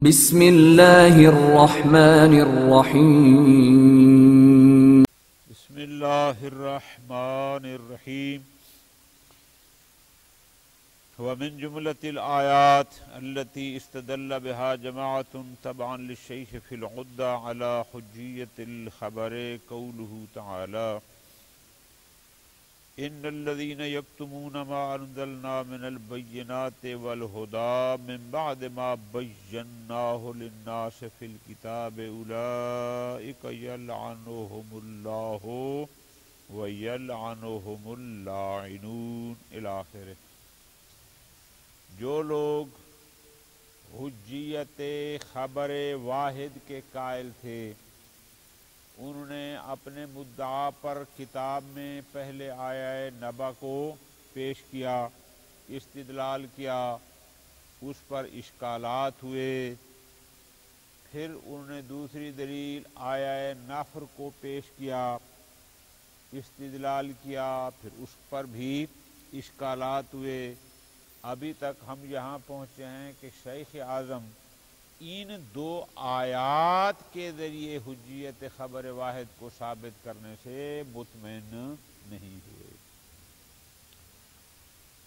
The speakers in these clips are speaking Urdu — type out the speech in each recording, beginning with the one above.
بسم اللہ الرحمن الرحیم بسم اللہ الرحمن الرحیم ومن جملة الآیات التي استدل بها جماعة تبعا للشیخ في العدة على حجیة الخبر قوله تعالی ان الذين يكتمون ما انزلنا من البينات والهدى من بعد ما بيناه للناس في الكتاب اولئك يلعنهم الله ويلعنهم اللاعنون الى آخر۔ جو لوگ حجیت خبر واحد کے قائل تھے انہوں نے اپنے مدعا پر کتاب میں پہلے آیہ نبا کو پیش کیا، استدلال کیا، اس پر اشکالات ہوئے، پھر انہوں نے دوسری دلیل آیہ نفر کو پیش کیا، استدلال کیا، پھر اس پر بھی اشکالات ہوئے۔ ابھی تک ہم یہاں پہنچے ہیں کہ شیخ اعظم ان دو آیات کے ذریعے حجیت خبر واحد کو ثابت کرنے سے مطمئن نہیں ہوئے۔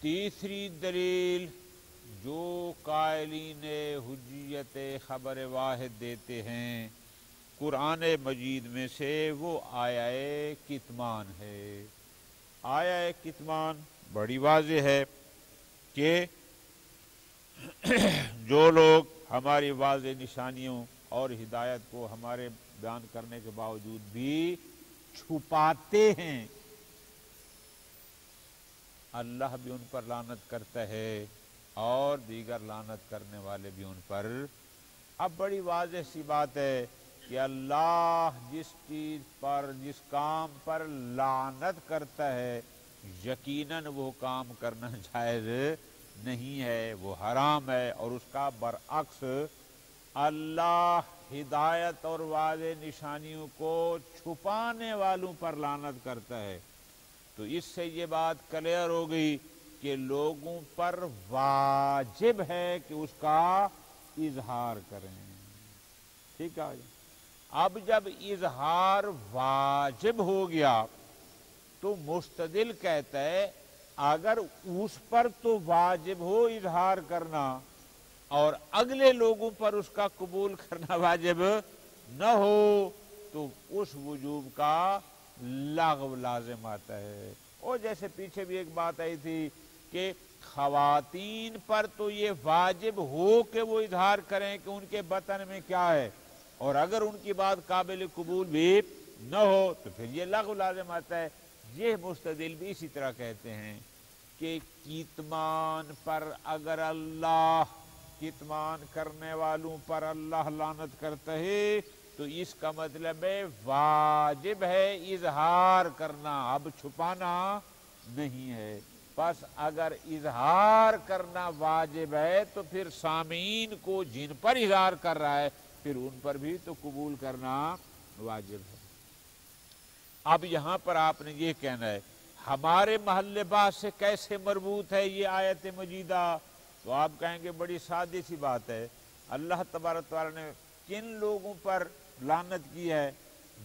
تیسری دلیل جو قائلین حجیت خبر واحد دیتے ہیں قرآن مجید میں سے وہ آیہ کتمان ہے۔ آیہ کتمان بڑی واضح ہے کہ جو لوگ ہماری واضح نشانیوں اور ہدایت کو ہمارے بیان کرنے کے باوجود بھی چھپاتے ہیں، اللہ بھی ان پر لعنت کرتا ہے اور دیگر لعنت کرنے والے بھی ان پر۔ اب بڑی واضح سی بات ہے کہ اللہ جس چیز پر، جس کام پر لعنت کرتا ہے یقیناً وہ کام کرنا جائز نہیں ہے، وہ حرام ہے، اور اس کا برعکس اللہ ہدایت اور واضح نشانیوں کو چھپانے والوں پر لعنت کرتا ہے۔ تو اس سے یہ بات کلیئر ہو گئی کہ لوگوں پر واجب ہے کہ اس کا اظہار کریں۔ ٹھیک ہے، اب جب اظہار واجب ہو گیا تو مستدل کہتا ہے اگر اس پر تو واجب ہو اظہار کرنا اور اگلے لوگوں پر اس کا قبول کرنا واجب نہ ہو تو اس وجوب کا لغو لازم آتا ہے۔ اور جیسے پیچھے بھی ایک بات آئی تھی کہ خواتین پر تو یہ واجب ہو کہ وہ اظہار کریں کہ ان کے بطن میں کیا ہے، اور اگر ان کی بات قابل قبول بھی نہ ہو تو پھر یہ لغو لازم آتا ہے۔ یہ مستدل بھی اسی طرح کہتے ہیں کہ کتمان پر اگر اللہ، کتمان کرنے والوں پر اللہ لعنت کرتا ہے تو اس کا مطلب ہے واجب ہے اظہار کرنا، اب چھپانا نہیں ہے۔ پس اگر اظہار کرنا واجب ہے تو پھر سامعین کو جن پر اظہار کر رہا ہے پھر ان پر بھی تو قبول کرنا واجب ہے۔ اب یہاں پر آپ نے یہ کہنا ہے ہمارے محل بحث سے کیسے مربوط ہے یہ آیت مجیدہ، تو آپ کہیں گے بڑی سادی سی بات ہے۔ اللہ تبارک تعالیٰ نے کن لوگوں پر لعنت کی ہے؟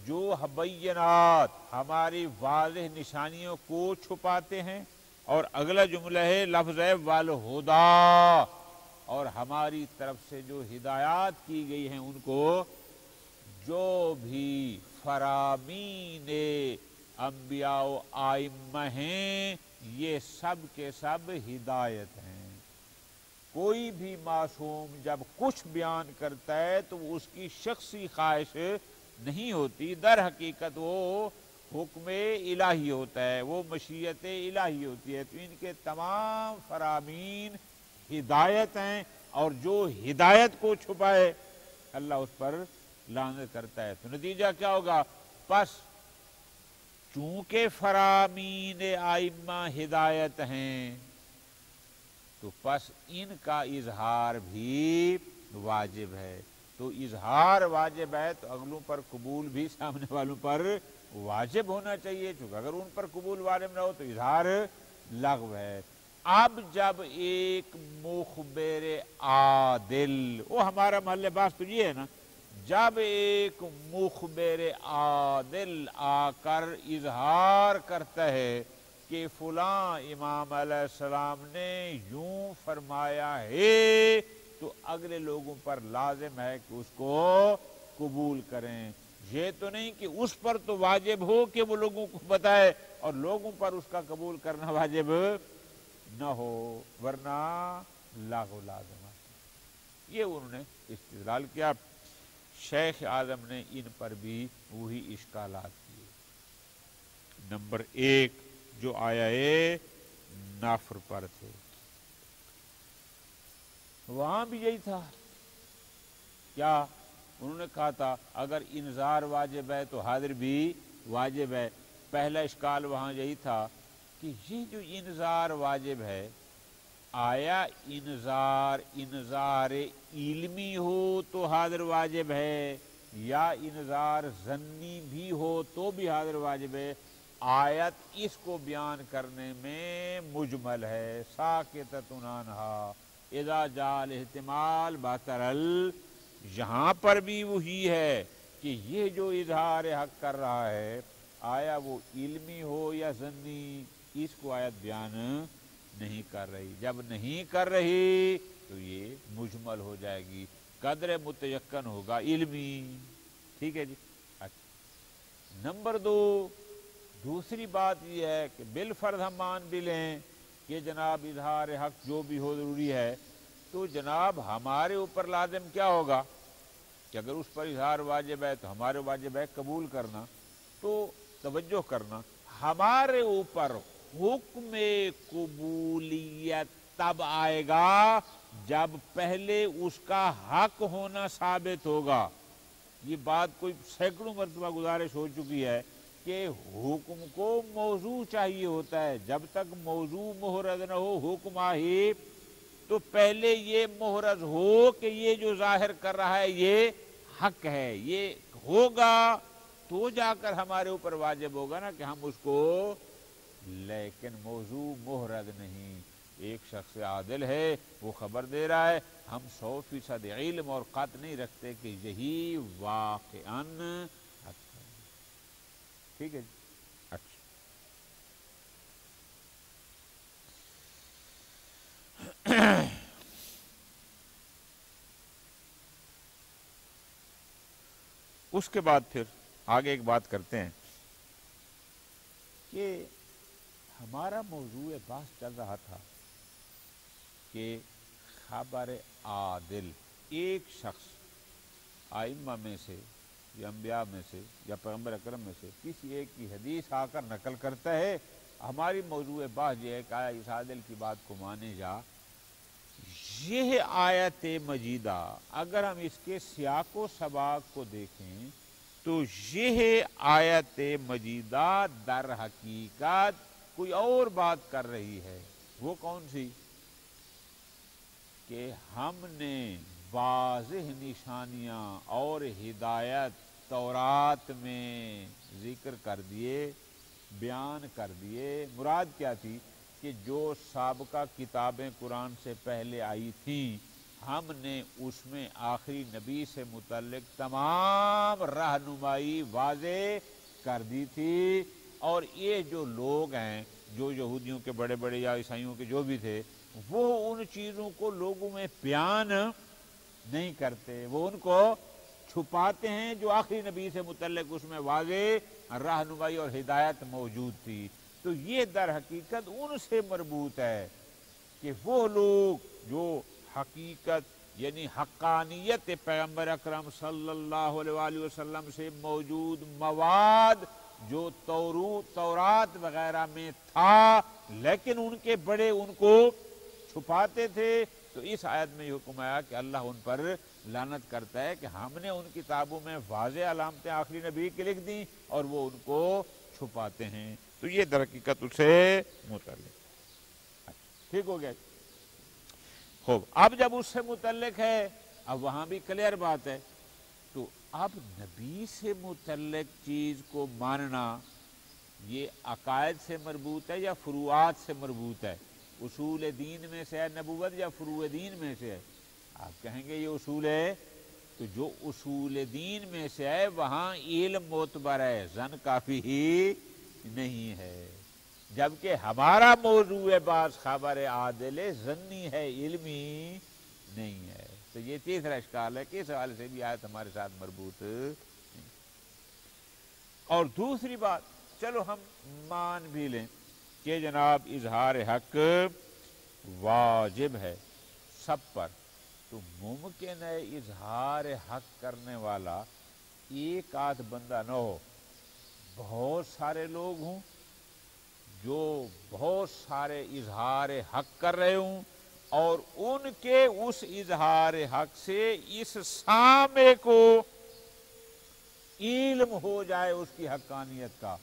جو بینات ہماری واضح نشانیوں کو چھپاتے ہیں، اور اگلا جملہ ہے لفظ ہے والہدیٰ، اور ہماری طرف سے جو ہدایات کی گئی ہیں ان کو، جو بھی فرامین انبیاء و آئمہ ہیں یہ سب کے سب ہدایت ہیں۔ کوئی بھی معصوم جب کچھ بیان کرتا ہے تو اس کی شخصی خواہش نہیں ہوتی، در حقیقت وہ حکم الہی ہوتا ہے، وہ مشیت الہی ہوتی ہے۔ تو ان کے تمام فرامین ہدایت ہیں، اور جو ہدایت کو چھپائے اللہ اس پر لعنت کرتا ہے۔ تو نتیجہ کیا ہوگا؟ پس چونکہ فرامین ائمہ ہدایت ہیں تو پس ان کا اظہار بھی واجب ہے۔ تو اظہار واجب ہے تو اگلوں پر قبول بھی سامنے والوں پر واجب ہونا چاہیے، چونکہ اگر ان پر قبول واجب نہ ہو تو اظہار لغو ہے۔ اب جب ایک مخبر عادل، وہ ہمارا محل باس تو یہ ہے نا، جب ایک مخبر عادل آ کر اظہار کرتا ہے کہ فلاں امام علیہ السلام نے یوں فرمایا ہے، تو اگلے لوگوں پر لازم ہے کہ اس کو قبول کریں۔ یہ تو نہیں کہ اس پر تو واجب ہو کہ وہ لوگوں کو بتائے اور لوگوں پر اس کا قبول کرنا واجب نہ ہو، ورنہ لاغو لازم ہے۔ یہ انہوں نے استدلال کیا۔ شیخ اعظم نے ان پر بھی وہی اشکالات کیے۔ نمبر 1 جو آیا ہے نافر پر تھے، وہاں بھی یہی تھا۔ کیا انہوں نے کہا تھا اگر انذار واجب ہے تو حاضر بھی واجب ہے۔ پہلا اشکال وہاں یہی تھا کہ یہ جو انذار واجب ہے، آیا انذار علمی ہو تو حاضر واجب ہے یا انذار ظنی بھی ہو تو بھی حاضر واجب ہے؟ آیت اس کو بیان کرنے میں مجمل ہے، ساکتۃ عنہا اذا جاء الاحتمال بہترل۔ یہاں پر بھی وہی ہے کہ یہ جو اظہار حق کر رہا ہے، آیا وہ علمی ہو یا ظنی، اس کو آیت بیان نہیں کر رہی۔ جب نہیں کر رہی تو یہ مجمل ہو جائے گی، قدر متیقن ہوگا علمی۔ ٹھیک ہے جی۔ اچھا، نمبر 2 دوسری بات یہ ہے کہ بالفرض ہم مان بھی لیں کہ جناب اظہار حق جو بھی ہو ضروری ہے، تو جناب ہمارے اوپر لازم کیا ہوگا کہ اگر اس پر اظہار واجب ہے تو ہمارے واجب ہے قبول کرنا۔ تو توجہ کرنا، ہمارے اوپر حکم قبولیت تب آئے گا جب پہلے اس کا حق ہونا ثابت ہوگا۔ یہ بات کوئی سینکڑوں مرتبہ گزارش ہو چکی ہے کہ حکم کو موضوع چاہیے ہوتا ہے، جب تک موضوع محرز نہ ہو حکم آہی، تو پہلے یہ محرز ہو کہ یہ جو ظاہر کر رہا ہے یہ حق ہے، یہ ہوگا تو جا کر ہمارے اوپر واجب ہوگا نا کہ ہم اس کو، لیکن موضوع محرز نہیں۔ ایک شخص عادل ہے، وہ خبر دے رہا ہے، ہم 100% علم اور قطع نہیں رکھتے کہ یہی واقعاً حق ہے۔ ٹھیک ہے جی۔ اچھا، اس کے بعد پھر آگے ایک بات کرتے ہیں کہ ہمارا موضوع بحث چل رہا تھا کہ خبر عادل ایک شخص ائمہ میں سے یا انبیاء میں سے یا پیغمبر اکرم میں سے کسی ایک کی حدیث آ کر نقل کرتا ہے۔ ہماری موضوع بحث یہ ہے کہ آیا اس عادل کی بات کو مانے جا۔ یہ آیت مجیدہ اگر ہم اس کے سیاق و سباق کو دیکھیں تو یہ آیت مجیدہ در حقیقت کوئی اور بات کر رہی ہے۔ وہ کون سی؟ کہ ہم نے واضح نشانیاں اور ہدایت تورات میں ذکر کر دیے، بیان کر دیے۔ مراد کیا تھی کہ جو سابقہ کتابیں قرآن سے پہلے آئی تھیں، ہم نے اس میں آخری نبی سے متعلق تمام رہنمائی واضح کر دی تھی۔ اور یہ جو لوگ ہیں، جو یہودیوں کے بڑے بڑے یا عیسائیوں کے جو بھی تھے، وہ ان چیزوں کو لوگوں میں بیان نہیں کرتے، وہ ان کو چھپاتے ہیں جو آخری نبی سے متعلق اس میں واضح رہنمائی اور ہدایت موجود تھی۔ تو یہ در حقیقت ان سے مربوط ہے کہ وہ لوگ جو حقیقت یعنی حقانیت پیغمبر اکرم صلی اللہ علیہ وآلہ وسلم سے موجود مواد جو تورات وغیرہ میں تھا، لیکن ان کے بڑے ان کو چھپاتے تھے، تو اس آیت میں یہ حکم آیا کہ اللہ ان پر لعنت کرتا ہے کہ ہم نے ان کتابوں میں واضح علامتیں آخری نبی کی لکھ دیں اور وہ ان کو چھپاتے ہیں۔ تو یہ در حقیقت اسے متعلق۔ ٹھیک ہو گیا۔ خوب، اب جب اس سے متعلق ہے، اب وہاں بھی کلیئر بات ہے، تو اب نبی سے متعلق چیز کو ماننا یہ عقائد سے مربوط ہے یا فروعات سے مربوط ہے؟ اصول دین میں سے ہے نبوت یا فروع دین میں سے ہے؟ آپ کہیں گے یہ اصول ہے، تو جو اصول دین میں سے ہے وہاں علم معتبر ہے، ظن کافی ہی نہیں ہے، جبکہ ہمارا موضوع بعض خبر عادل ظنی ہے، علمی نہیں ہے۔ تو یہ تیسرا اشکال ہے کہ اس حوالے سے بھی آیت ہمارے ساتھ مربوط نہیں۔ اور دوسری بات، چلو ہم مان بھی لیں کہ جناب اظہار حق واجب ہے سب پر، تو ممکن ہے اظہار حق کرنے والا ایک آدھ بندہ نہ ہو، بہت سارے لوگ ہوں جو بہت سارے اظہار حق کر رہے ہوں، اور ان کے اس اظہار حق سے اس سامع کو علم ہو جائے اس کی حقانیت کا،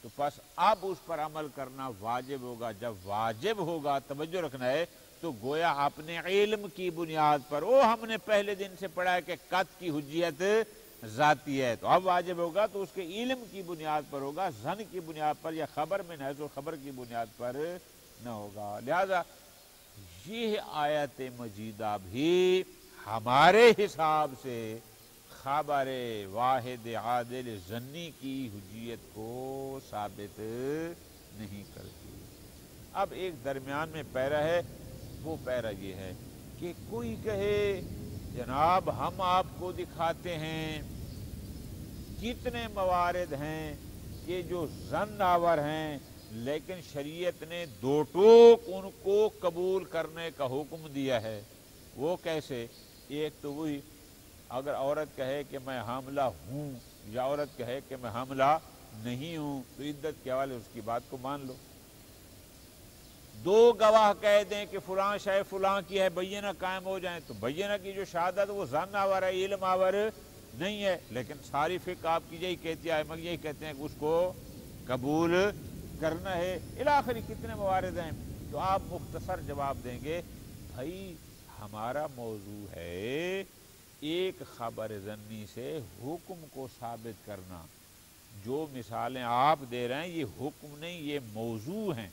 تو پس اب اس پر عمل کرنا واجب ہوگا۔ جب واجب ہوگا، توجہ رکھنا ہے، تو گویا اپنے علم کی بنیاد پر، ہم نے پہلے دن سے پڑھا ہے کہ قط کی حجیت ذاتی ہے، تو اب واجب ہوگا تو اس کے علم کی بنیاد پر ہوگا، ظن کی بنیاد پر یا خبر میں نہ تو خبر کی بنیاد پر نہ ہوگا۔ لہذا یہ آیت مجیدہ بھی ہمارے حساب سے خبر واحد عادل ظنی کی حجیت کو ثابت نہیں کرتی۔ اب ایک درمیان میں پیرا ہے، وہ پیرا یہ ہے کہ کوئی کہے جناب ہم آپ کو دکھاتے ہیں کتنے موارد ہیں کہ جو ظن آور ہیں، لیکن شریعت نے دو ٹوک ان کو قبول کرنے کا حکم دیا ہے۔ وہ کیسے؟ ایک تو وہی اگر عورت کہے کہ میں حاملہ ہوں، یا عورت کہے کہ میں حاملہ نہیں ہوں، تو عدت کے حوالے اس کی بات کو مان لو۔ دو گواہ کہہ دیں کہ فلاں شے فلاں کی ہے، بینہ قائم ہو جائیں، تو بینہ کی جو شہادت وہ ظن آور ہے، علم آور نہیں ہے، لیکن ساری فقہ آپ کی یہی کہتی ہے، مگر یہی کہتے ہیں کہ اس کو قبول کرنا ہے۔ الاخری کتنے موارد ہیں؟ تو آپ مختصر جواب دیں گے، بھائی ہمارا موضوع ہے ایک خبر ظنی سے حکم کو ثابت کرنا۔ جو مثالیں آپ دے رہے ہیں یہ حکم نہیں، یہ موضوع ہیں۔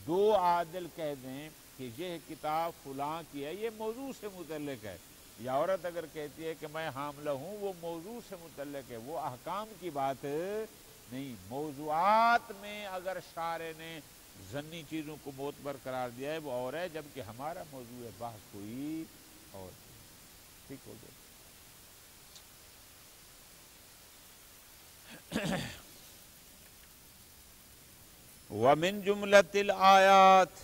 دو عادل کہہ دیں کہ یہ کتاب فلاں کی ہے، یہ موضوع سے متعلق ہے، یا عورت اگر کہتی ہے کہ میں حاملہ ہوں، وہ موضوع سے متعلق ہے، وہ احکام کی بات نہیں۔ موضوعات میں اگر شارع نے ظنی چیزوں کو معتبر قرار دیا ہے وہ اور ہے، جبکہ ہمارا موضوع بحث کوئی اور۔ ٹھیک ہو گیا؟ وَمِن جُمْلَةِ الْآيَاتِ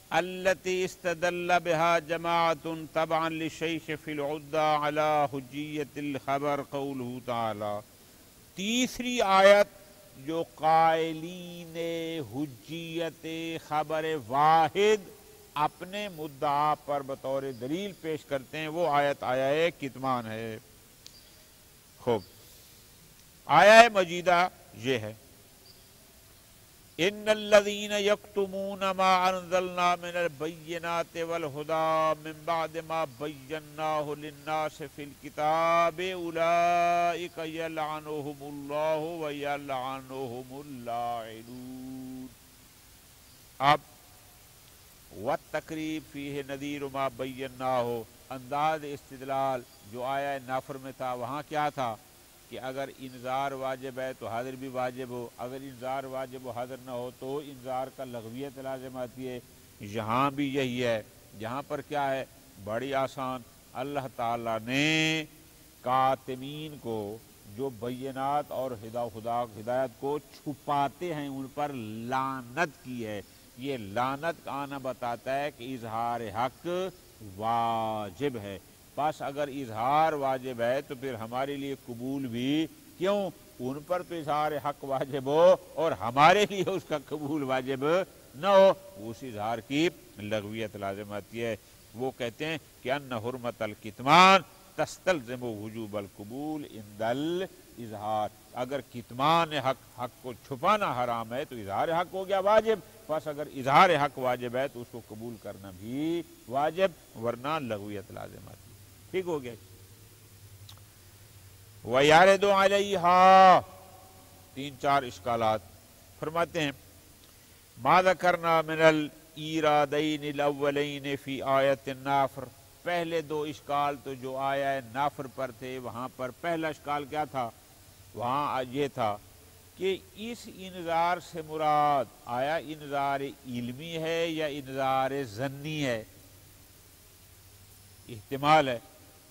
الَّتِي اسْتَدَلَّ بِهَا جَمَاعَةٌ تَبْعًا لِلشَّيْخِ فِي الْعُدَّةِ عَلَى حُجِّيَّةِ الْخَبَرِ قَوْلُهُ تَعَالَى، تیسری آیت جو قائلین حجیت خبر واحد اپنے مدعا پر بطور دلیل پیش کرتے ہیں، وہ آیت آیہ کتمان ہے۔ خوب، آیہ مجیدہ یہ ہے، ان الذین یکتمون ما انزلنا من البینات والہدی من بعد ما بیناہ للناس فی الکتاب اولئک یلعنہم اللہ ویلعنہم اللاعنون۔ اب والتقریب فیہ نذیر ما بیناہ، انداز استدلال جو آیہ نافر میں تھا وہاں کیا تھا کہ اگر انذار واجب ہے تو حاضر بھی واجب ہو، اگر انذار واجب و حاضر نہ ہو تو انذار کا لغویت لازم آتی ہے۔ یہاں بھی یہی ہے، یہاں پر کیا ہے؟ بڑی آسان، اللہ تعالیٰ نے کاتمین کو جو بینات اور ہدایت کو چھپاتے ہیں ان پر لعنت کی ہے۔ یہ لعنت کا آنا بتاتا ہے کہ اظہار حق واجب ہے۔ بس اگر اظہار واجب ہے تو پھر ہمارے لیے قبول بھی کیوں؟ ان پر تو اظہار حق واجب ہو اور ہمارے لیے اس کا قبول واجب نہ ہو، اس اظہار کی لغویت لازم آتی ہے۔ وہ کہتے ہیں کہ ان حرمت الکتمان تستلزم وجوب القبول عند الاظہار، اگر کتمان حق کو چھپانا حرام ہے تو اظہار حق ہو گیا واجب، بس اگر اظہار حق واجب ہے تو اس کو قبول کرنا بھی واجب، ورنہ لغویت لازم آتی ہے۔ ٹھیک ہو گیا؟ وَيَعْرِضُ عَلَيْهَا، تین چار اشکالات فرماتے ہیں۔ مَا ذَكَرْنَا مِنَ ایرادین الاولین فی آیت النافر، پہلے دو اشکال تو جو آیا نافر پر تھے، وہاں پر پہلا اشکال کیا تھا؟ وہاں یہ تھا کہ اس انذار سے مراد آیا انذار علمی ہے یا انذار ظنی ہے؟ احتمال ہے،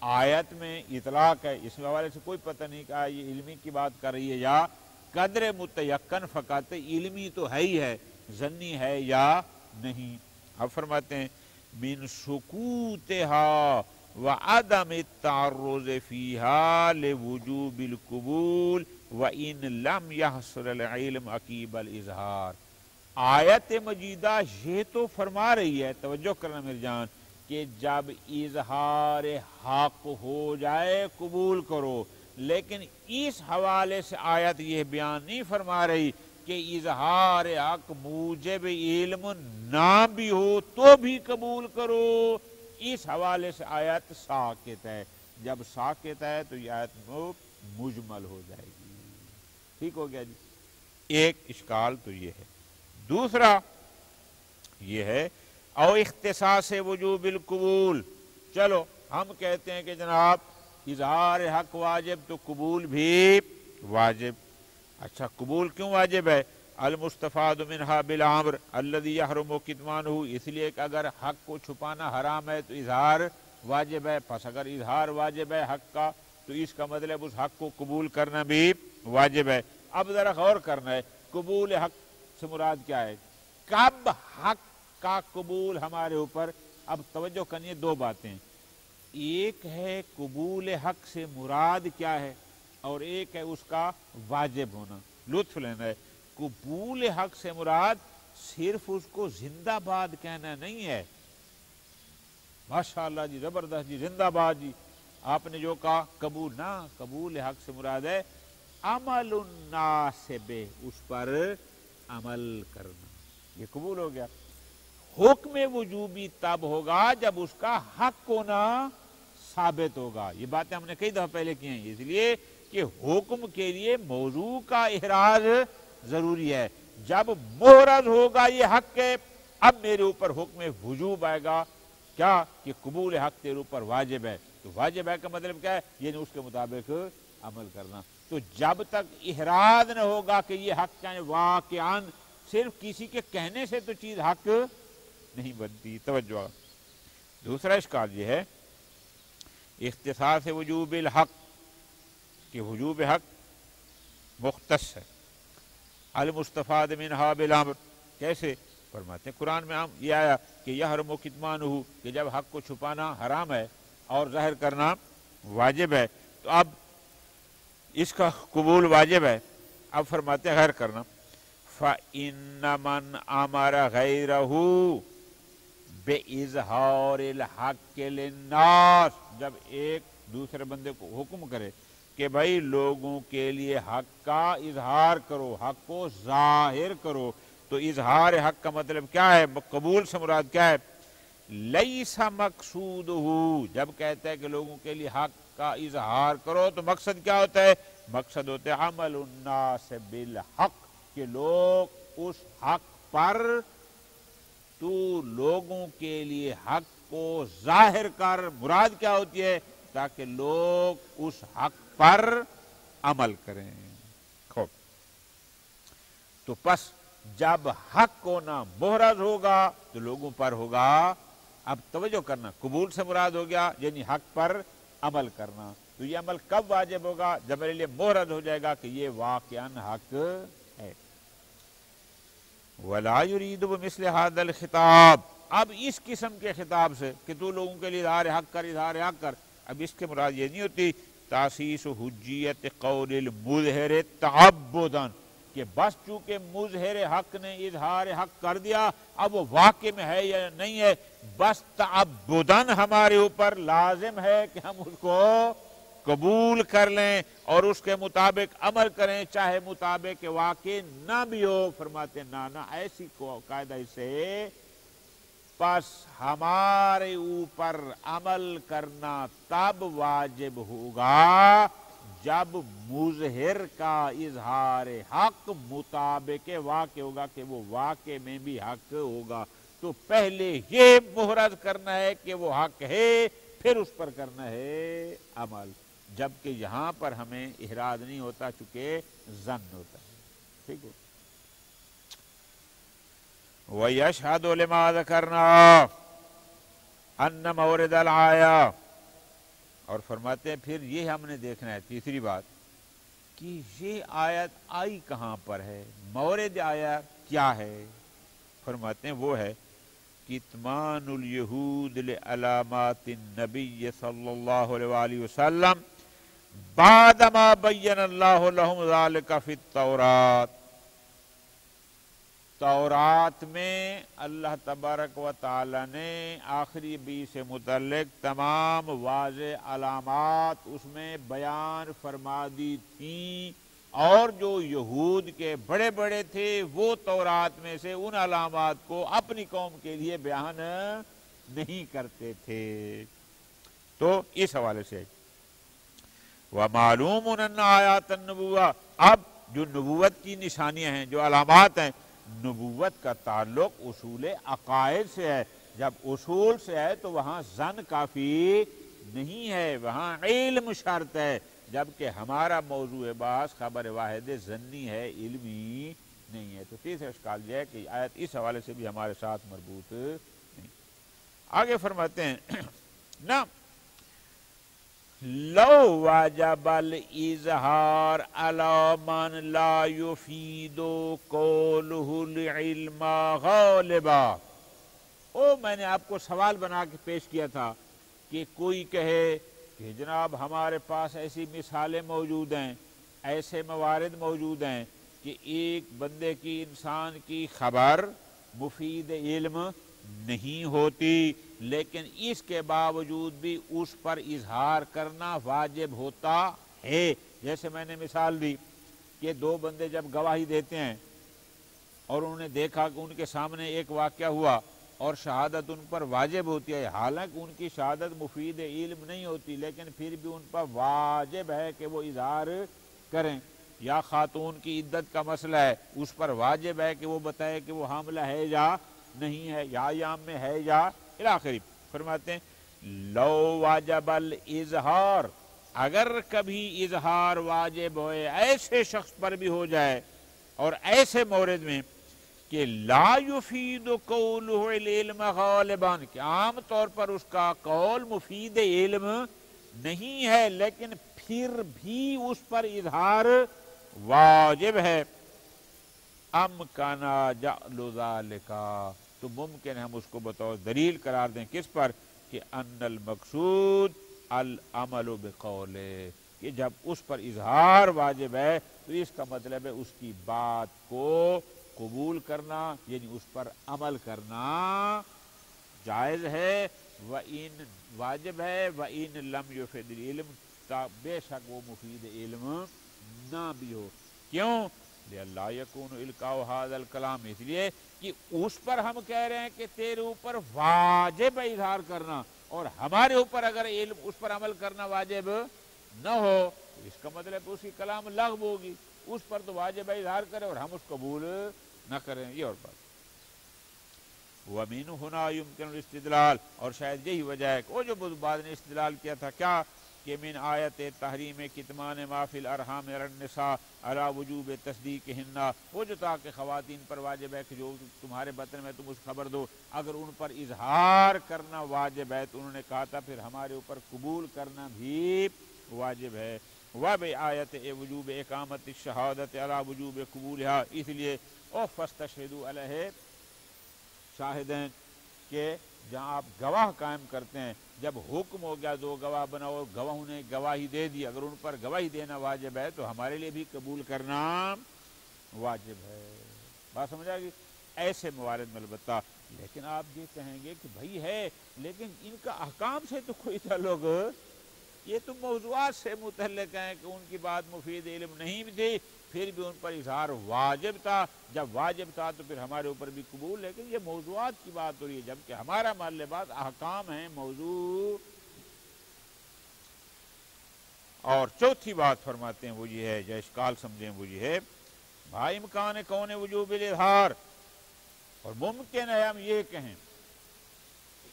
آیت میں اطلاق ہے، اس حوالے سے کوئی پتہ نہیں کہ یہ علمی کی بات کر رہی ہے یا قدر متیقن فقط علمی تو ہے ہی ہے، ظنی ہے یا نہیں۔ اب فرماتے ہیں من سکوتها وعدم التعرض فيها لوجوب القبول وان لم يحصل العلم عقیب الاظہار۔ آیت مجیدہ یہ تو فرما رہی ہے، توجہ کرنا میری جان، کہ جب اظہار حق ہو جائے قبول کرو، لیکن اس حوالے سے آیت یہ بیان نہیں فرما رہی کہ اظہار حق موجب علم نہ بھی ہو تو بھی قبول کرو۔ اس حوالے سے آیت ساکت ہے، جب ساکت ہے تو یہ آیت مجمل ہو جائے گی۔ ٹھیک ہو گیا جی، ایک اشکال تو یہ ہے۔ دوسرا یہ ہے او اختصاص وجوب القبول، چلو ہم کہتے ہیں کہ جناب اظہار حق واجب تو قبول بھی واجب۔ اچھا قبول کیوں واجب ہے؟ المستفاد منہا بالامر الذی یحرم کتمانہ، اس لیے کہ اگر حق کو چھپانا حرام ہے تو اظہار واجب ہے، پس اگر اظہار واجب ہے حق کا تو اس کا مطلب اس حق کو قبول کرنا بھی واجب ہے۔ اب ذرا غور کرنا ہے، قبول حق سے مراد کیا ہے؟ کب حق کا قبول ہمارے اوپر؟ اب توجہ کرنی ہے، دو باتیں، ایک ہے قبول حق سے مراد کیا ہے اور ایک ہے اس کا واجب ہونا۔ لطف لینا ہے، قبول حق سے مراد صرف اس کو زندہ باد کہنا نہیں ہے، ماشاءاللہ جی زبردست جی زندہ باد جی آپ نے جو کہا قبول نہ، قبول حق سے مراد ہے عمل الناس بہ، اس پر عمل کرنا، یہ قبول ہو گیا۔ حکم وجوبی تب ہوگا جب اس کا حق ہونا ثابت ہوگا، یہ باتیں ہم نے کئی دفعہ پہلے کی ہیں، اس لیے کہ حکم کے لیے موضوع کا احراز ضروری ہے۔ جب محرز ہوگا یہ حق کے، اب میرے اوپر حکم وجوب آئے گا، کیا کہ قبول حق تیرے اوپر واجب ہے، تو واجب ہے کا مطلب کیا ہے؟ یعنی اس کے مطابق عمل کرنا۔ تو جب تک احراز نہ ہوگا کہ یہ حق کیا ہے، واقعاً صرف کسی کے کہنے سے تو چیز حق نہیں بنتی۔ توجہ، دوسرا اشکال یہ ہے اختصاص وجوب الحق، کہ وجوب حق مختص ہے، المستفاد منہا بالامر، کیسے؟ فرماتے ہیں قرآن میں یہ آیا کہ یحرم کتمانہ، کہ جب حق کو چھپانا حرام ہے اور ظاہر کرنا واجب ہے، تو اب اس کا قبول واجب ہے، اب فرماتے ہیں غیر کرنا، فَإِنَّ مَنْ أَمَرَ غَيْرَهُ بِإِظْهَارِ الْحَقِّ لِلنَّاسِ، جب ایک دوسرے بندے کو حکم کرے کہ بھائی لوگوں کے لیے حق کا اظہار کرو، حق کو ظاہر کرو، تو اظہار حق کا مطلب کیا ہے؟ قبول سے مراد کیا ہے؟ لیس مقصودہ، جب کہتا ہے کہ لوگوں کے لیے حق کا اظہار کرو تو مقصد کیا ہوتا ہے؟ مقصد ہوتا ہے عمل الناس بالحق، کہ لوگ اس حق پر، تو لوگوں کے لیے حق کو ظاہر کر، مراد کیا ہوتی ہے؟ تاکہ لوگ اس حق پر عمل کریں۔ خوب، تو پس جب حق کو نہ محرز ہوگا تو لوگوں پر ہوگا، اب توجہ کرنا، قبول سے مراد ہو گیا یعنی حق پر عمل کرنا، تو یہ عمل کب واجب ہوگا؟ جب میرے لیے محرز ہو جائے گا کہ یہ واقعاً حق ہے۔ وَلَا يُرِيدُ بِمِثْلِ هَذَا الْخِطَابِ، اب اس قسم کے خطاب سے کہ تو لوگوں کے لیے اظہار حق کر، اظہار حق کر، اب اس کے مراد یہ نہیں ہوتی تاسیس حجیت قول المظہر تعبداً، کہ بس چونکہ مظہر حق نے اظہار حق کر دیا اب وہ واقع میں ہے یا نہیں ہے، بس تعبداً ہمارے اوپر لازم ہے کہ ہم اس کو قبول کر لیں اور اس کے مطابق عمل کریں، چاہے مطابق واقع نہ بھی ہو۔ فرماتے نہ ایسی قاعدہ سے پس ہمارے اوپر عمل کرنا تب واجب ہوگا جب مظہر کا اظہار حق مطابق واقع ہوگا، کہ وہ واقع میں بھی حق ہوگا، تو پہلے یہ محرز کرنا ہے کہ وہ حق ہے، پھر اس پر کرنا ہے عمل، جبکہ یہاں پر ہمیں احراز نہیں ہوتا چونکہ ظن ہوتا ہے. ٹھیک ہے. وَيَشْهَدُ لِمَا ذَكَرْنَا أَنَّ مَوْرِدَ الْآيَةِ، اور فرماتے ہیں پھر یہ ہم نے دیکھنا ہے تیسری بات کہ یہ آیت آئی کہاں پر ہے، مورد آیا کیا ہے. فرماتے ہیں وہ ہے کتمان الیہود لعلامات النبی صلی اللہ علیہ وآلہ وسلم بعدما بین اللہ لہم ذالک فی التورات. تورات میں اللہ تبارک و تعالی نے آخری نبی سے متعلق تمام واضح علامات اس میں بیان فرما دی تھیں، اور جو یہود کے بڑے بڑے تھے وہ تورات میں سے ان علامات کو اپنی قوم کے لیے بیان نہیں کرتے تھے. تو اس حوالے سے وَمَعْلُومٌ أَنَّ آیَاتَ النُّبُوَّةِ، اب جو نبوت کی نشانیاں ہیں، جو علامات ہیں، نبوت کا تعلق اصول عقائد سے ہے. جب اصول سے ہے تو وہاں ظن کافی نہیں ہے، وہاں علم شرط ہے، جبکہ ہمارا موضوع بحث خبر واحد ظنی ہے، علمی نہیں ہے. تو تیسرا اشکال یہ ہے کہ آیت اس حوالے سے بھی ہمارے ساتھ مربوط نہیں. آگے فرماتے ہیں نا لو واجب الاظہار علی من لا یفید قولہ العلم غالبا. میں نے آپ کو سوال بنا کے پیش کیا تھا کہ کوئی کہے کہ جناب ہمارے پاس ایسی مثالیں موجود ہیں، ایسے موارد موجود ہیں کہ ایک بندے کی، انسان کی خبر مفید علم نہیں ہوتی، لیکن اس کے باوجود بھی اس پر اظہار کرنا واجب ہوتا ہے. جیسے میں نے مثال دی کہ دو بندے جب گواہی دیتے ہیں اور انہوں نے دیکھا کہ ان کے سامنے ایک واقعہ ہوا اور شہادت ان پر واجب ہوتی ہے، حالانکہ ان کی شہادت مفید علم نہیں ہوتی، لیکن پھر بھی ان پر واجب ہے کہ وہ اظہار کریں. یا خاتون کی عدت کا مسئلہ ہے، اس پر واجب ہے کہ وہ بتائے کہ وہ حاملہ ہے یا نہیں ہے، یا ایام میں ہے یا الی آخر. فرماتے ہیں لو واجب الاظہار، اگر کبھی اظہار واجب ہوئے، ایسے شخص پر بھی ہو جائے اور ایسے مورد میں کہ لا یفید قولہ العلم غالباً، کہ عام طور پر اس کا قول مفید علم نہیں ہے لیکن پھر بھی اس پر اظہار واجب ہے. امکنا جعل ذالک، تو ممکن ہے ہم اس کو بطور دلیل قرار دیں کس پر کہ ان المقصود العمل بقولہ، کہ جب اس پر اظہار واجب ہے تو اس کا مطلب ہے اس کی بات کو قبول کرنا، یعنی اس پر عمل کرنا جائز ہے. وَإِن واجب ہے، وَإِن لَمْ يُفِدْ الْعِلْمِ، بے شک وہ مفید علم نہ بھی ہو. کیوں؟ لِأَلَّا يَكُونُ إِلْقَاءُ هَذَا الْكَلَامِ، اس لیے کہ اس پر ہم کہہ رہے ہیں کہ تیرے اوپر واجب ہے اظہار کرنا، اور ہمارے اوپر اگر علم اس پر عمل کرنا واجب نہ ہو تو اس کا مطلب اس کی کلام لغو ہوگی. اس پر تو واجب ہے اظہار کرے اور ہم اس قبول نہ کریں، یہ اور بات. وَمِنْ هُنَا يُمْكِنُ الْاِسْتِدْلَالِ، اور شاید یہی وجہ ہے کہ وہ جو بعد نے استدلال کیا تھا کیا کہ من آیت تحریم کتمان ما فی الارحام النساء علی وجوب تصدیقہن، وہ جو تھا کہ خواتین پر واجب ہے کہ جو تمہارے بطن میں تم اس خبر دو، اگر ان پر اظہار کرنا واجب ہے تو انہوں نے کہا تھا پھر ہمارے اوپر قبول کرنا بھی واجب ہے. وبآیت وجوب اقامت الشہادت علی وجوب قبولها، اس لیے فاستشہدوا علیہ شاہدین، کہ جہاں آپ گواہ قائم کرتے ہیں، جب حکم ہو گیا دو گواہ بناؤ، گواہوں نے گواہی دے دی، اگر ان پر گواہی دینا واجب ہے تو ہمارے لیے بھی قبول کرنا واجب ہے. بات سمجھ آ گئی؟ ایسے موارد میں البتہ. لیکن آپ یہ کہیں گے کہ بھائی ہے لیکن ان کا احکام سے تو کوئی تعلق، یہ تو موضوعات سے متعلق ہیں کہ ان کی بات مفید علم نہیں بھی تھی، پھر بھی ان پر اظہار واجب تھا. جب واجب تھا تو پھر ہمارے اوپر بھی قبول، لیکن یہ موضوعات کی بات ہو رہی ہے، جبکہ ہمارا محل بات احکام ہیں، موضوع. اور چوتھی بات فرماتے ہیں وہ یہ ہے، جو اشکال سمجھیں وہ یہ ہے بھائی امکان کون وجوب الاظہار، اور ممکن ہے ہم یہ کہیں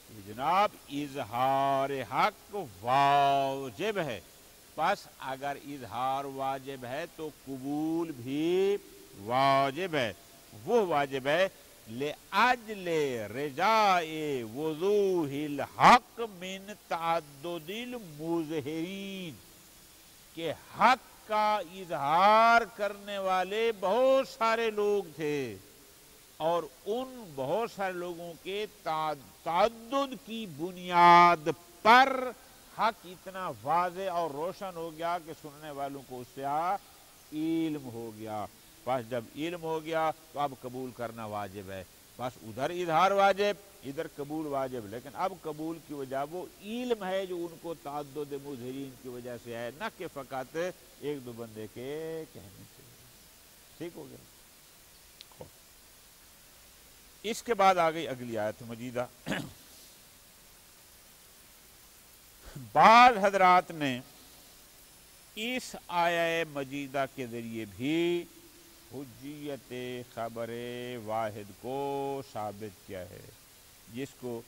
کہ جناب اظہار حق واجب ہے، پس اگر اظہار واجب ہے تو قبول بھی واجب ہے۔ وہ واجب ہے لأجل رجاء وضوح الحق من تعدد المظہرین، کہ حق کا اظہار کرنے والے بہت سارے لوگ تھے اور ان بہت سارے لوگوں کے تعدد کی بنیاد پر حق اتنا واضح اور روشن ہو گیا کہ سننے والوں کو اس سے علم ہو گیا۔ بس جب علم ہو گیا تو اب قبول کرنا واجب ہے، بس ادھر اظہار واجب ادھر قبول واجب، لیکن اب قبول کی وجہ وہ علم ہے جو ان کو تعدد مظہرین کی وجہ سے ہے، نہ کہ فقط ایک دو بندے کے کہنے سے۔ ٹھیک ہو گیا۔ اس کے بعد آ گئی اگلی آیت مجیدہ۔ بعض حضرات نے اس آیہ مجیدہ کے ذریعے بھی حجیت خبر واحد کو ثابت کیا ہے، جس کو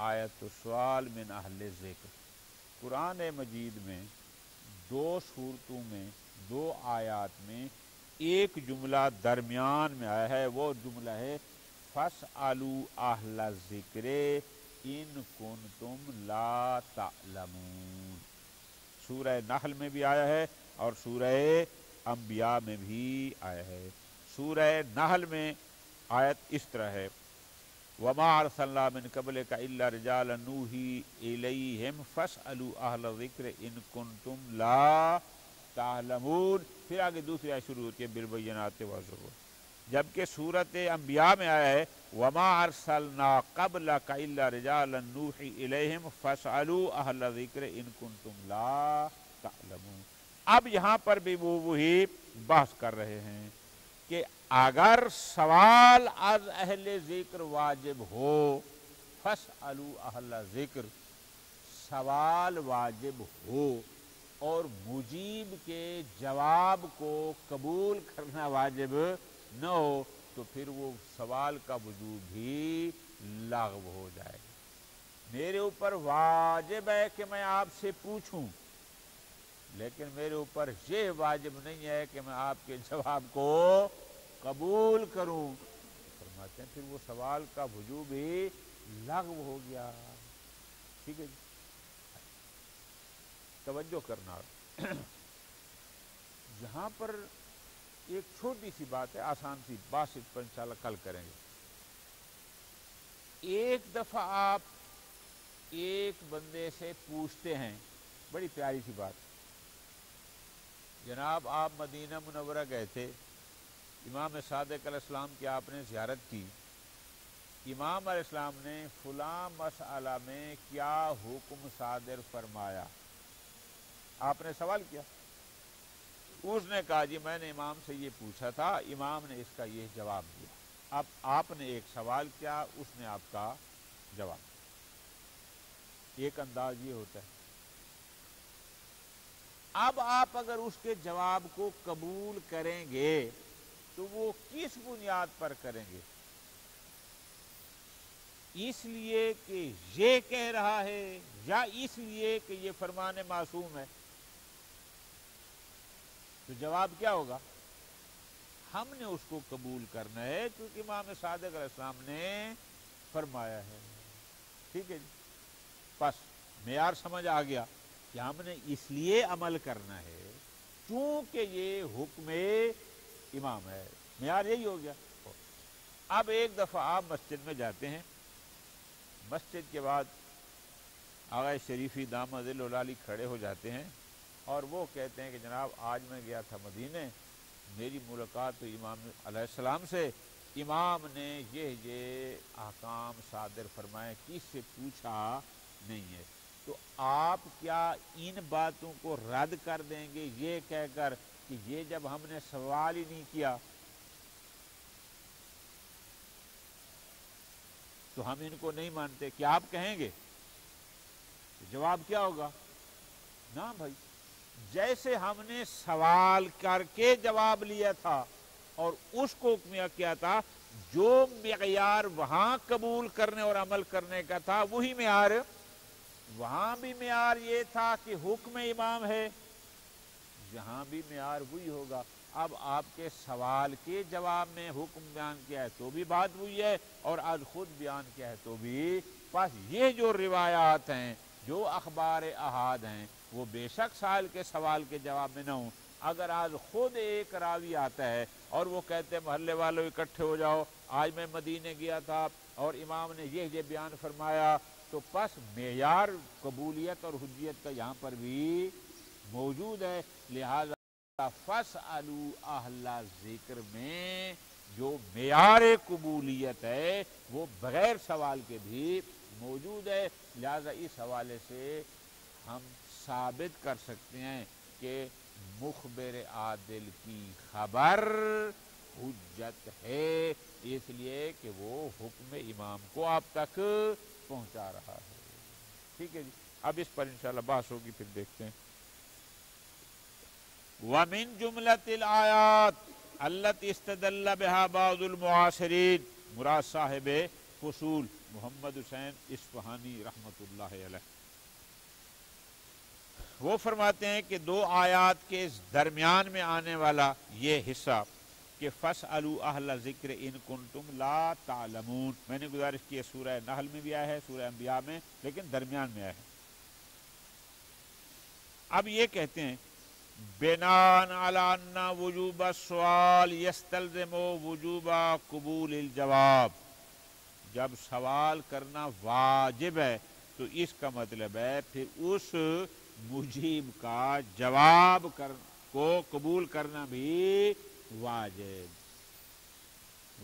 آیت السؤال من اہل ذکر۔ قرآن مجید میں دو صورتوں میں دو آیات میں ایک جملہ درمیان میں آیا ہے، وہ جملہ ہے فَاسْأَلُوا أَهْلَ الذِّكْرِ إِن كُنتُمْ لَا تَعْلَمُونَ۔ سورہ نحل میں بھی آیا ہے اور سورہ انبیاء میں بھی آیا ہے۔ سورہ نحل میں آیت اس طرح ہے وَمَا أَرْسَلْنَا مِن قَبْلِكَ إِلَّا رِجَالًا نُوحِي إِلَيْهِمْ فَاسْأَلُوا أَهْلَ الذِّكْرِ إِن كُنتُمْ لَا تَعْلَمُونَ۔ پھر آگے دوسری آیت شروع ہوتی ہے بِالْبَيِّنَاتِ وَالزُّبُرِ، جبکہ سورۃ انبیاء میں آیا ہے وَمَا أَرْسَلْنَا قَبْلَكَ إِلَّا رِجَالًا نُوحِي إِلَيْهِمْ فَاسْأَلُوا أَهْلَ الذِّكْرِ إِن كُنتُمْ لَا تَعْلَمُونَ۔ اب یہاں پر بھی وہ وہی بحث کر رہے ہیں کہ اگر سوال از اہل ذکر واجب ہو، فَاسْأَلُوا أَهْلَ ذِكْر، سوال واجب ہو اور مجیب کے جواب کو قبول کرنا واجب نہ ہو، تو پھر وہ سوال کا وجوب بھی لغو ہو جائے گا۔ میرے اوپر واجب ہے کہ میں آپ سے پوچھوں، لیکن میرے اوپر یہ واجب نہیں ہے کہ میں آپ کے جواب کو قبول کروں، فرماتے ہیں پھر وہ سوال کا وجوب ہی لغو ہو گیا۔ ٹھیک ہے جی، توجہ کرنا۔ یہاں پر ایک چھوٹی سی بات ہے، آسان سی بات، اس پر انشاءاللہ کل کریں گے۔ ایک دفعہ آپ ایک بندے سے پوچھتے ہیں، بڑی پیاری سی بات، جناب آپ مدینہ منورہ گئے تھے، امام صادق علیہ السلام کی آپ نے زیارت کی، امام علیہ السلام نے فلاں مسئلہ میں کیا حکم صادر فرمایا؟ آپ نے سوال کیا، اس نے کہا جی میں نے امام سے یہ پوچھا تھا، امام نے اس کا یہ جواب دیا۔ اب آپ نے ایک سوال کیا، اس نے آپ کا جواب، ایک انداز یہ ہوتا ہے۔ اب آپ اگر اس کے جواب کو قبول کریں گے تو وہ کس بنیاد پر کریں گے؟ اس لیے کہ یہ کہہ رہا ہے یا اس لیے کہ یہ فرمان معصوم ہے؟ تو جواب کیا ہوگا؟ ہم نے اس کو قبول کرنا ہے کیونکہ امام صادق علیہ السلام نے فرمایا ہے۔ ٹھیک ہے جی، بس معیار سمجھ آ گیا کہ ہم نے اس لیے عمل کرنا ہے چونکہ یہ حکم امام ہے، معیار یہی ہو گیا۔ اب ایک دفعہ آپ مسجد میں جاتے ہیں، مسجد کے بعد آغا شریفی دامہ ذل العالی کھڑے ہو جاتے ہیں اور وہ کہتے ہیں کہ جناب آج میں گیا تھا مدینے، میری ملاقات ہوئی امام علیہ السلام سے، امام نے یہ احکام صادر فرمائے، کس سے پوچھا نہیں ہے۔ تو آپ کیا ان باتوں کو رد کر دیں گے یہ کہہ کر کہ یہ جب ہم نے سوال ہی نہیں کیا تو ہم ان کو نہیں مانتے؟ کیا آپ کہیں گے؟ جواب کیا ہوگا؟ نا بھائی، جیسے ہم نے سوال کر کے جواب لیا تھا اور اس کو حکمیہ کیا تھا، جو معیار وہاں قبول کرنے اور عمل کرنے کا تھا وہی معیار وہاں بھی معیار یہ تھا کہ حکم امام ہے، یہاں بھی معیار وہی ہوگا۔ اب آپ کے سوال کے جواب میں حکم بیان کیا ہے تو بھی بات وہی ہے، اور آج خود بیان کیا ہے تو بھی۔ بس یہ جو روایات ہیں، جو اخبار احاد ہیں، وہ بے شک سائل کے سوال کے جواب میں نہ ہوں۔ اگر آج خود ایک راوی آتا ہے اور وہ کہتے ہیں محلے والوں اکٹھے ہو جاؤ، آج میں مدینے گیا تھا اور امام نے یہ بیان فرمایا، تو پس معیار قبولیت اور حجیت کا یہاں پر بھی موجود ہے۔ لہذا فاسألوا اہل ذکر میں جو معیار قبولیت ہے وہ بغیر سوال کے بھی موجود ہے۔ لہذا اس حوالے سے ہم ثابت کر سکتے ہیں کہ مخبر عادل کی خبر حجت ہے، اس لیے کہ وہ حکم امام کو آپ تک پہنچا رہا ہے۔ ٹھیک ہے جی، اب اس پر انشاءاللہ بحث ہوگی، پھر دیکھتے ہیں۔ وَمِن جُمْلَةِ الْآيَاتِ الَّتِي اسْتَدَلَّ بِهَا بَعْضُ الْمُعَاصِرِينَ، مراد صاحب فصول محمد حسین اصفہانی رحمۃ اللہ علیہ، وہ فرماتے ہیں کہ دو آیات کے درمیان میں آنے والا یہ حصہ کہ فَاسْأَلُوا أَهْلَ الذِّكْرِ إِن كُنتُمْ لَا تَعْلَمُونَ، میں نے گزارش کی ہے سورہ نحل میں بھی آیا ہے، سورہ انبیاء میں، لیکن درمیان میں آیا ہے۔ اب یہ کہتے ہیں بناءً علی ان وجوب السؤال یستلزم وجوب قبول الجواب، جب سوال کرنا واجب ہے تو اس کا مطلب ہے پھر اس مجیب کا جواب کو قبول کرنا بھی واجب۔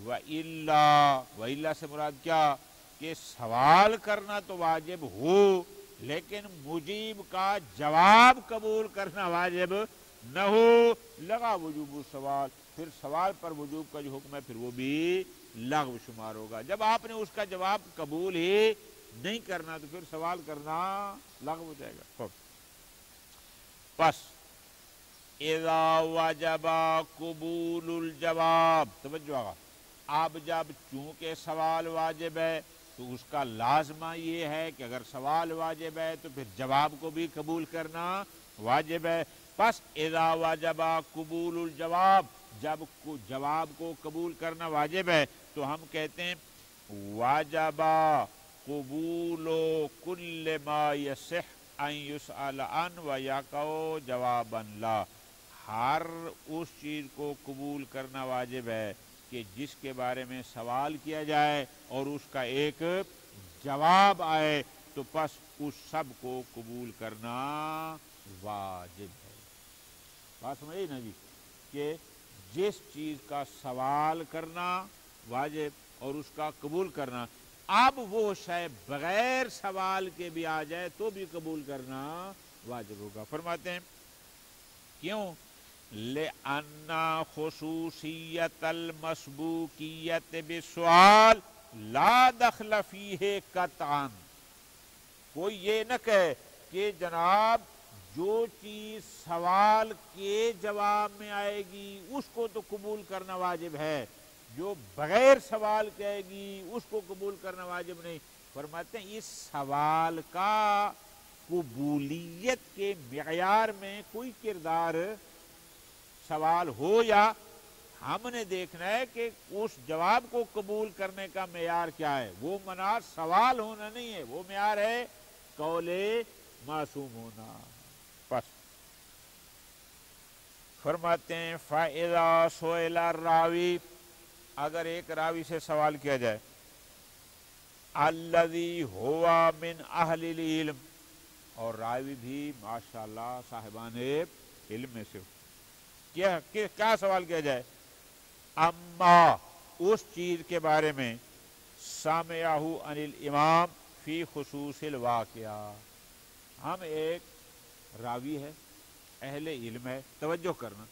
وَإِلَّا سے مراد کیا کہ سوال کرنا تو واجب ہو لیکن مجیب کا جواب قبول کرنا واجب نہ ہو، لغا وجوب السوال، پھر سوال پر وجوب کا جو حکم ہے پھر وہ بھی لغو شمار ہوگا۔ جب آپ نے اس کا جواب قبول ہی نہیں کرنا تو پھر سوال کرنا لغو ہو جائے گا۔ پس اذا وجب قبول الجواب، توجہ آگا، اب جب چونکہ سوال واجب ہے تو اس کا لازمہ یہ ہے کہ اگر سوال واجب ہے تو پھر جواب کو بھی قبول کرنا واجب ہے۔ پس اذا وجب قبول الجواب، جب جواب کو قبول کرنا واجب ہے تو ہم کہتے ہیں واجب قبول کل ما یصح ان یسأل عن ویقع جوابا لا، ہر اس چیز کو قبول کرنا واجب ہے کہ جس کے بارے میں سوال کیا جائے اور اس کا ایک جواب آئے، تو پس اس سب کو قبول کرنا واجب ہے۔ بات سمجھے نا جی، کہ جس چیز کا سوال کرنا واجب اور اس کا قبول کرنا، اب وہ شے بغیر سوال کے بھی آ جائے تو بھی قبول کرنا واجب ہوگا۔ فرماتے ہیں کیوں؟ لِأَنَّ خُصُوصِيَّةَ الْمَسْبُوقِيَّةِ بِالسُّؤَالِ لَا دَخْلَ فِيهِ قَطْعًا، کوئی یہ نہ کہے کہ جناب جو چیز سوال کے جواب میں آئے گی اس کو تو قبول کرنا واجب ہے، جو بغیر سوال کہے گی اس کو قبول کرنا واجب نہیں۔ فرماتے ہیں اس سوال کا قبولیت کے معیار میں کوئی کردار سوال ہو یا، ہم نے دیکھنا ہے کہ اس جواب کو قبول کرنے کا معیار کیا ہے۔ وہ معیار سوال ہونا نہیں ہے، وہ معیار ہے قول معصوم ہونا۔ پس فرماتے ہیں فَإِذَا سُئِلَ الرَّاوِي، اگر ایک راوی سے سوال کیا جائے الَّذِي هُوَ مِنْ أَهْلِ الْعِلْمِ، اور راوی بھی ماشاءاللہ صاحبان علم میں سے کیا سوال کیا جائے؟ اما اس چیز کے بارے میں سامعہ عن الامام فی خصوص الواقعہ، ہم ایک راوی ہے، اہل علم ہے، توجہ کرنا،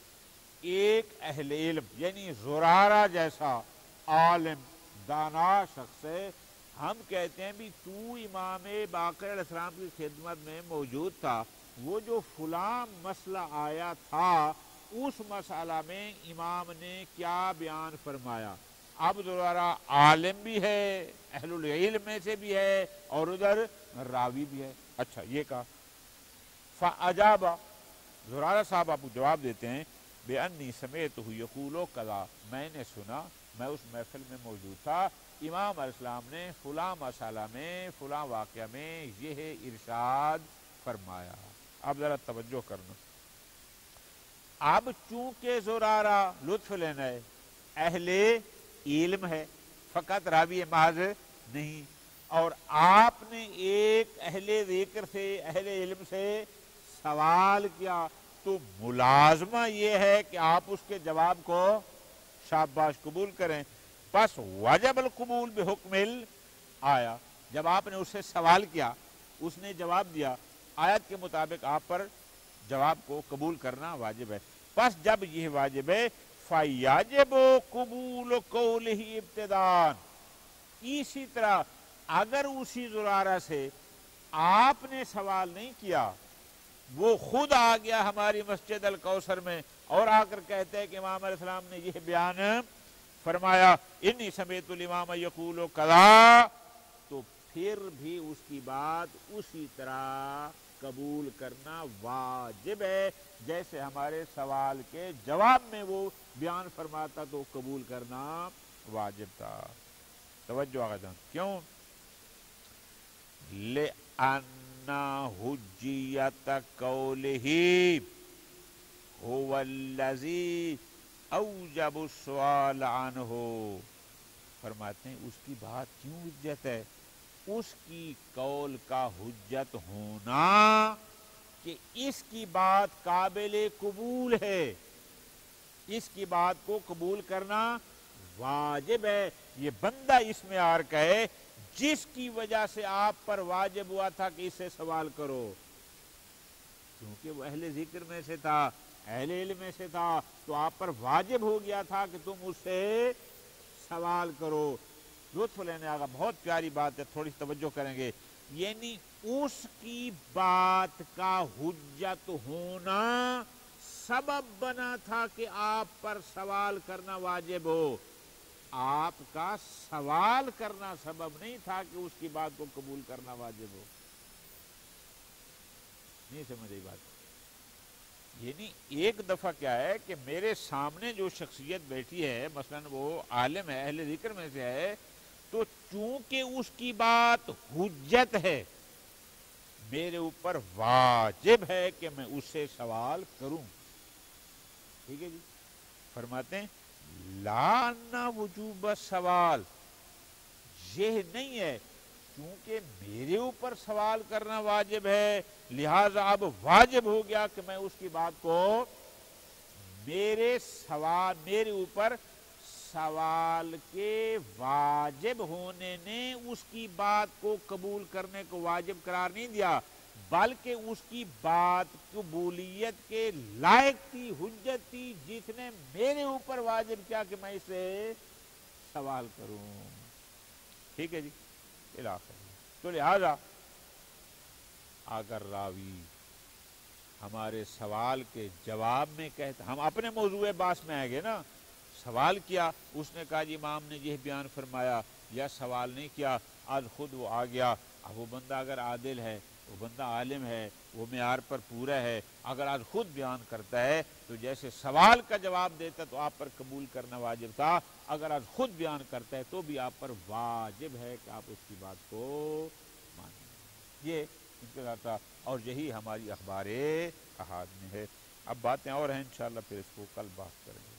ایک اہل علم یعنی زرارہ جیسا عالم دانا شخص ہے، ہم کہتے ہیں بھی تو امام باقر علیہ السلام کی خدمت میں موجود تھا، وہ جو فلاں مسئلہ آیا تھا اس مسئلہ میں امام نے کیا بیان فرمایا، اب زرارہ عالم بھی ہے، اہل العلم میں سے بھی ہے، اور ادھر راوی بھی ہے۔ اچھا یہ کہا فَأَجَابَ، زرارہ صاحب آپ کو جواب دیتے ہیں بِأَنِّي سَمِعْتُهُ يَقُولُ كَذَا، میں نے سنا، میں اس محفل میں موجود تھا، امام علیہ السلام نے فلاں مسئلہ میں فلاں واقعہ میں یہ ارشاد فرمایا۔ اب ذرا توجہ کرنا، اب چونکہ زرارہ لطف لینا ہے، اہل علم ہے، فقط راوی محض نہیں، اور آپ نے ایک اہل ذکر سے، اہل علم سے سوال کیا، تو ملازمہ یہ ہے کہ آپ اس کے جواب کو شاباش قبول کریں۔ پس واجب القبول بحکم آیا، جب آپ نے اس سے سوال کیا، اس نے جواب دیا، آیت کے مطابق آپ پر جواب کو قبول کرنا واجب ہے۔ پس جب یہ واجب ہے فَيَجِبُ قُبُولُ قَوْلِهِ ابتداءً، اسی طرح اگر اسی زرارہ سے آپ نے سوال نہیں کیا، وہ خود آ گیا ہماری مسجد الکوثر میں اور آ کر کہتے ہیں کہ امام علیہ السلام نے یہ بیان فرمایا، انی سمیت الامام یقول کذا، تو پھر بھی اس کی بات اسی طرح قبول کرنا واجب ہے جیسے ہمارے سوال کے جواب میں وہ بیان فرماتا تو قبول کرنا واجب تھا۔ توجہ آگے جان، کیوں؟ لِأَنَّ حُجِّيَّةَ قَوْلِهِ هُوَ الَّذِي أَوْجَبُ السُّؤَالَ عَنْهُ، فرماتے ہیں اس کی بات کیوں حجت ہے؟ اس کی قول کا حجت ہونا کہ اس کی بات قابل قبول ہے، اس کی بات کو قبول کرنا واجب ہے۔ یہ بندہ اس میں آر کہے جس کی وجہ سے آپ پر واجب ہوا تھا کہ اس سے سوال کرو، کیونکہ وہ اہل ذکر میں سے تھا، اہل علم میں سے تھا، تو آپ پر واجب ہو گیا تھا کہ تم اس سے سوال کرو۔ لطف لینے آگا، بہت پیاری بات ہے، تھوڑی توجہ کریں گے، یعنی اس کی بات کا حجت ہونا سبب بنا تھا کہ آپ پر سوال کرنا واجب ہو، آپ کا سوال کرنا سبب نہیں تھا کہ اس کی بات کو قبول کرنا واجب ہو۔ نہیں سمجھ رہی بات؟ یعنی ایک دفعہ کیا ہے کہ میرے سامنے جو شخصیت بیٹھی ہے، مثلا وہ عالم ہے، اہل ذکر میں سے ہے، تو چونکہ اس کی بات حجت ہے، میرے اوپر واجب ہے کہ میں اس سے سوال کروں۔ ٹھیک ہے جی؟ فرماتے ہیں لا ان وجوب سوال، یہ نہیں ہے چونکہ میرے اوپر سوال کرنا واجب ہے لہذا اب واجب ہو گیا کہ میں اس کی بات کو، میرے اوپر سوال کے واجب ہونے نے اس کی بات کو قبول کرنے کو واجب قرار نہیں دیا، بلکہ اس کی بات قبولیت کے لائق تھی، حجت تھی، جس نے میرے اوپر واجب کیا کہ میں اس سے سوال کروں۔ ٹھیک ہے جی؟ تو لہذا اگر راوی ہمارے سوال کے جواب میں کہتا، ہم اپنے موضوع بحث میں آئیں گے نا، سوال کیا، اس نے کہا جی امام نے یہ بیان فرمایا، یا سوال نہیں کیا، آج خود وہ آ گیا، اب وہ بندہ اگر عادل ہے، وہ بندہ عالم ہے، وہ معیار پر پورا ہے، اگر آج خود بیان کرتا ہے تو جیسے سوال کا جواب دیتا تو آپ پر قبول کرنا واجب تھا، اگر آج خود بیان کرتا ہے تو بھی آپ پر واجب ہے کہ آپ اس کی بات کو مانیں۔ یہ ان کے ساتھ تھا، اور یہی ہماری اخبار احاد میں ہے۔ اب باتیں اور ہیں انشاءاللہ، پھر اس کو کل بات کریں گے۔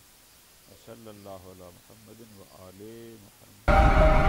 صلی اللہ علیہ محمد و آل محمد۔